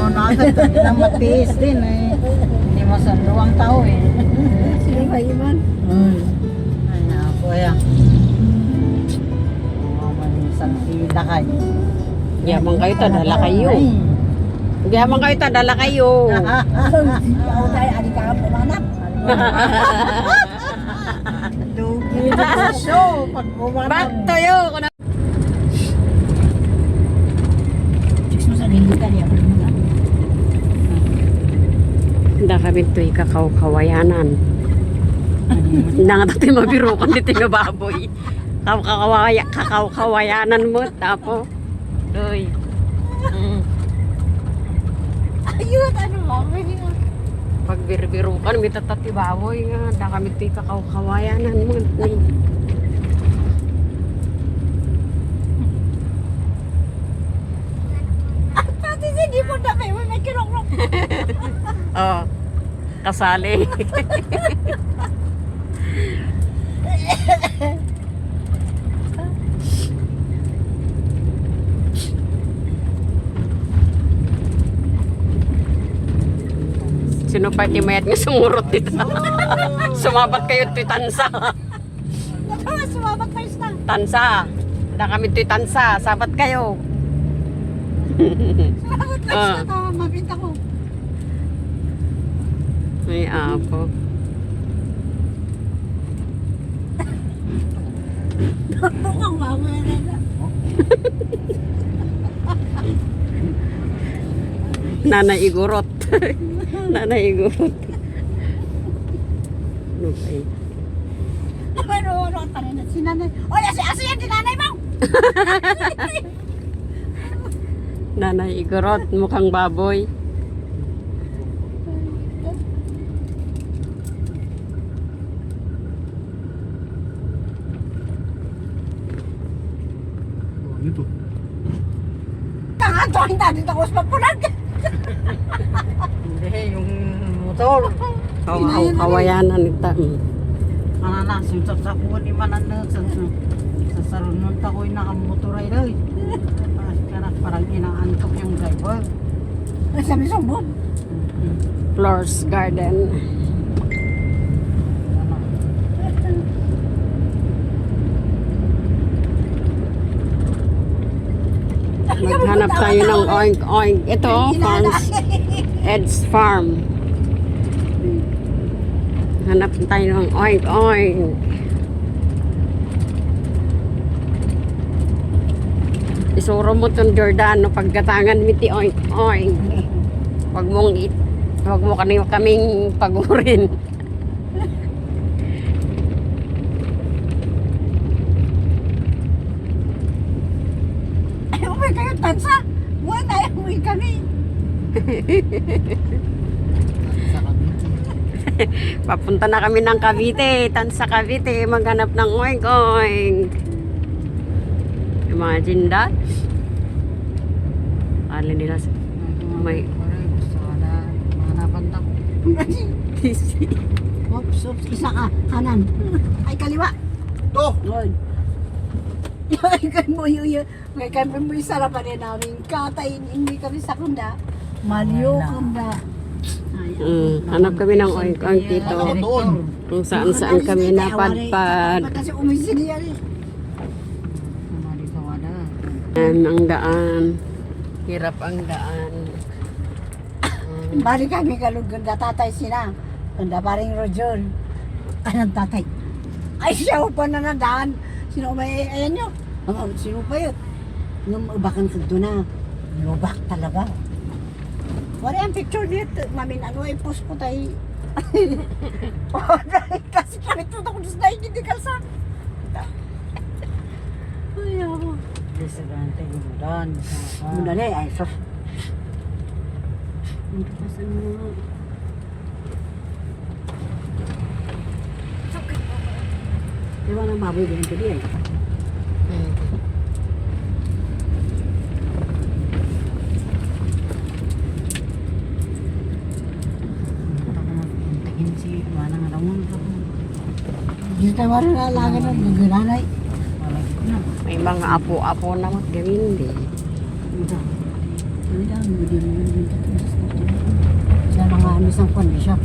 Nakagad na matiis din eh. Hindi masaluang tao eh. Sino ba iman? Ay, ako yan. Isang lakay. Yaman kayo, tadala kayo. Yaman kayo, tadala kayo. Ako tayo, adik ka pumanap. Dugi sa show. Pag bumanap. Ba't tayo? Chicks mo sa hindi ka niya. Hindi kami ito'y kakao-kawayanan. Hindi nga dati mabirukan dito yung baboy. Kakao-kawayanan mo. Tapo. Uy. Ayun, ano ba? Pag birukan, may tatati baboy nga. Hindi kami ito'y kakao-kawayanan mo. Pati hindi mo na kayo, may kirong-rong. Oh, kasali. Sino pa mayat nga sumurot dito? Sumabat kayo ito'y tansa. Natawa, sumabat pa yung stang. Tansa. Hindi kami ito'y tansa. Sabat kayo. Sumabat pa yung stang. Tawa, mabinta ko. May apo. Mukhang mamaya na na. Nanay igurot. Nanay igurot. Ano ba yun? Ano, ang tanong na si nanay. O, asi yan, di nanay mo! Nanay igurot. Mukhang baboy. Dito. Tangan to, hindi natin ako sa magpulag. Hindi, yung motor. Kawayanan ita. Mananasin sa sakuan ni Manana. Sa sarunod ako'y nakamotor ay daw. Parang inaantok yung driver. Sabi sumbong. Flores Garden. Maghanap tayo ng oink-oink. Ito, farms. Ed's Farm. Hanap tayo ng oink-oink. Isuro mo itong Giordano pagkatangan miti oink-oink. Huwag mo kaming pagurin. Umuwi kayo, tansa. Buwan tayo, umuwi kami. Papunta na kami ng Cavite. Tansa Cavite. Maghanap ng oink-oink. Imagine that. Alin nila may Gusto ka na mahanapan ako. Oops, isa ka, kanan. Ay, kaliwa. To! Lord. Ay, kan mo yun. May kami mo yung sarapan din namin. Katayin, hindi kami sa kunda. Maliw kunda. hanap kami ng oink-oink dito. Doon. Kung saan-saan kami napadpad. Kasi umisin niya rin. Dito ka na. Yan ang daan. Hirap ang daan. Bali kami kaluganda tatay sina. Kanda paring Rojon. Anong tatay? Ay, siya pa na nandaan. Sino may, ayan nyo. Sino pa yun? Nung ubakan ka doon na. Lubak talaga. Wala yung picture dito. Mamin, ano ay post ko tayo. Oh, dahil kasi kami tuto ko sa dahil hindi kalsa. Ay, ako. Disagante yung dan. Mudali, ay, sos. Hindi ka sa mga. Diba nang baboy din ito diyan? Tingin si Manang Ramon. Dito tayo maralaga na, nagranay. Malagit na. May mga apo-apo naman gawin din. Ito. Ano lang, hindi mo isang kondisyon.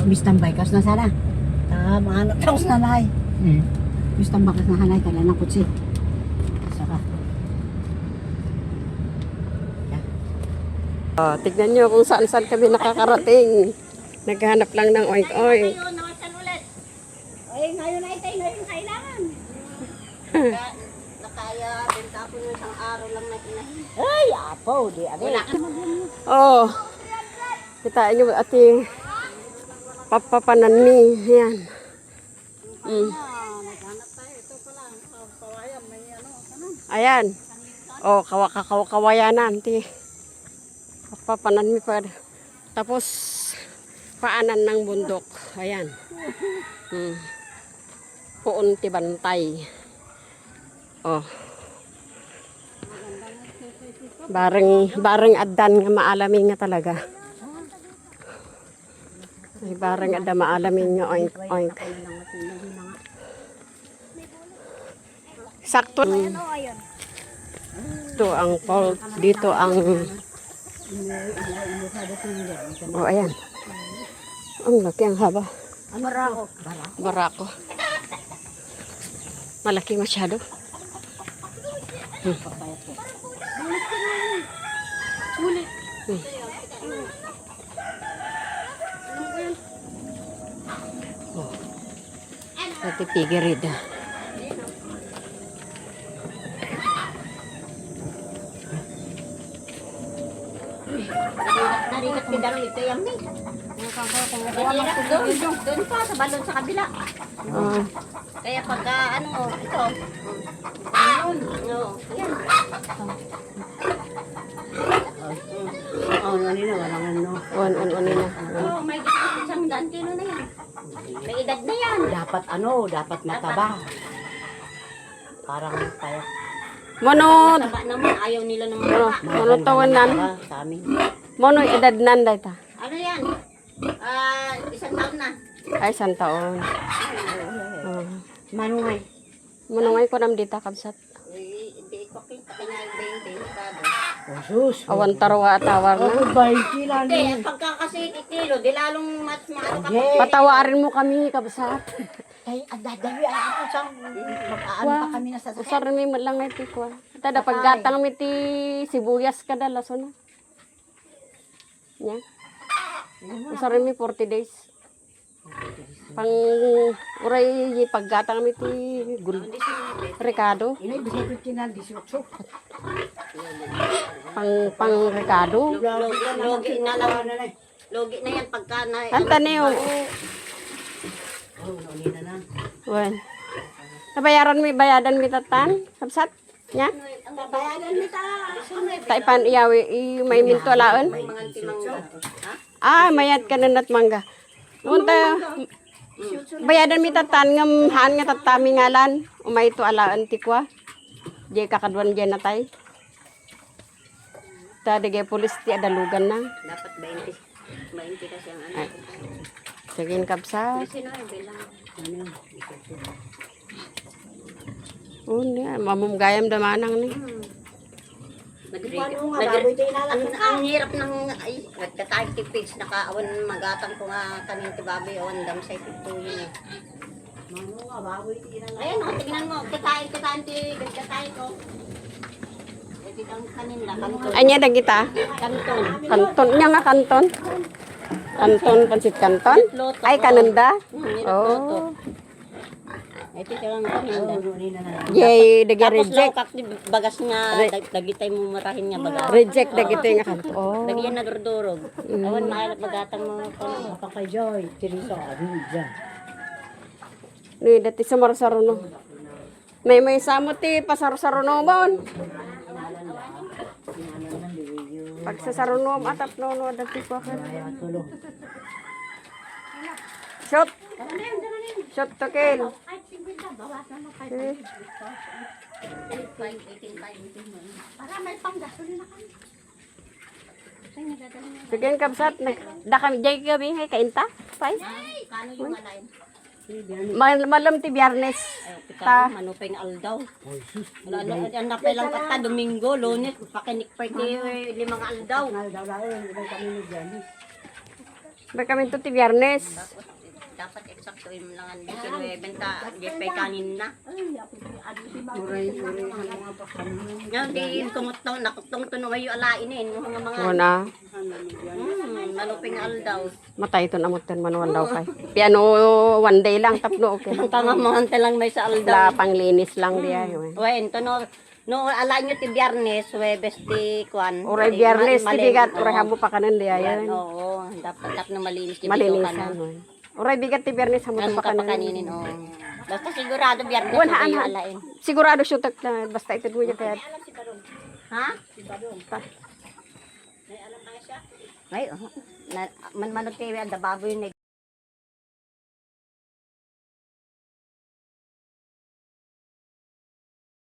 Mistambay kas na sana. Maano tapos na nahay. Mistambay kas na hanay kala ng kutsi. Saka. Oh, tignan nyo kung saan-saan kami nakakarating. Naghanap lang ng oink-oink. Ay, ngayon ay tayo ngayon kailangan. Nakaya din tapos yung isang araw lang na kinahin. Ay, apo, di abi. Oh, kitain nyo ating papapananmi. Yan. Naghanap tayo. Ito pala. Kawayan. May ano. Ayan. Oh, kawayanan. Papapananmi pa. Tapos, paanan ng bundok. Ayan. Puon ti bantay. Oh. Bareng addan nga maalamin nga talaga. Ay bareng adda maalamin nga oink oink. Sakto. Ito ang fault. Dito ang oh ayan. Ang laki ang haba. Marako. Barako. Malaki masyado. Oh. Pati pigirid. Narigat ko daw ito yung may. Doon pa sa balon sa kabila. Oh. Kaya pagka ano, ito. Ayun. No. Ayan. Oh, nila walang ano. On na. Oh, may 100 kilo na yan. May edad na yan. Dapat mataba. Parang tayo. Mono, Taba naman, ayaw nila naman. mono tawanan. Sa amin. Mono edad nan dayta. Ano yan? 1 taon na. Ay san taon. Oh. Manungay. Manungay ko nam dita kabsat. Hindi ko kita kanya yung 20. Sus. Awan tarwa tawar na. Bay kila Hindi, pagka kasi kilo, di lalong mas maano ka. Patawarin mo kami kabsat. Ay, adadawi ay ako sa mag-aano pa kami na sa Usar mi lang ay tikwa. Tada paggatang mi ti sibuyas kada laso na. Nya. Usar mi 40 days. Pang uray paggatang mi ti Ricardo. Inay, bisay 15 18. Pang Ricardo. Logi na lang. Logi na yan pagka na. Anta niyo. Wen. Nabayaran mi bayadan mi tatan. Sabsat. Nya. Ang babayaran nita. Taipan iyawi may minto laon. Mga timangga. Ah, mayat ka na nat mangga. Unta bayadan mi tatan ngam han nga tatami ngalan. Umay to alaan tikwa. Di kakadwan diyan na tay. Ta dige pulis ti adalugan na. Dapat 20. 20 kasi ang ano. Ay. Sige kapsa. Sino ay bilang? Unya, mamumgayam damanang ni. Ang hirap ng ay nagtatay tipis nakaawan magatang ko nga kanin ti baboy awan dam sa ito yun eh. Ayan o, tingnan mo, katayin ko. Ito ang kanin lang. Anya dagita? Kanton. Kanton nya nga kanton. Kanton pansit kanton. Ay kananda. Oh. Ito lang kanin. Yay, dagi Tapos reject. lokak di bagas nga dagitay mo marahin nga bagas. Reject dagiti nga kanton. Oh. Lagyan na durdurog. Awan mahalap magatang mo kono. Papakajoy. Tirisa. Diyan. Ni dati sa Marsaruno. May samot ti pasarusaruno bon. Pag sa saruno atap no dati ko ka. Shot. Shot to kill. Para may panggasolina ka. Sige kabsat da kami jay kami hay kainta. Pay. Kano yung alay? Malam ti Biyernes. Ta. Manupay nga aldaw. Wala na, ang napay lang kata, Domingo, Lunes, pakinik pa iti limang aldaw. Ba kami to ti Biyernes. Dapat eksakto yung lang ang benta, di pa'y kanin na. Ngayon, di kumutong, nakutong tunuway yung alainin, mga Una. manupay nga aldaw. Matay ito na mo ten manual daw kay. Piano one day lang tapno okay. Ang pangamahante lang may sa aldaw. La panglinis lang diya. eh. Wen, to no ala nyo ti Biyernes, Webes ti Kwan. Oray Biyernes ti bigat, oray habo pa kanan diya yan. Oo, dapat na malinis ti Malinisan. Oray bigat ti Biyernes habo Ano pa ka pa kanan. kaninin, oo. Basta sigurado Biyernes Wala na kayo ana. alain. Sigurado siya tak na basta ito mo kaya. Ha? Ay, manmanot kayo, ang baboy na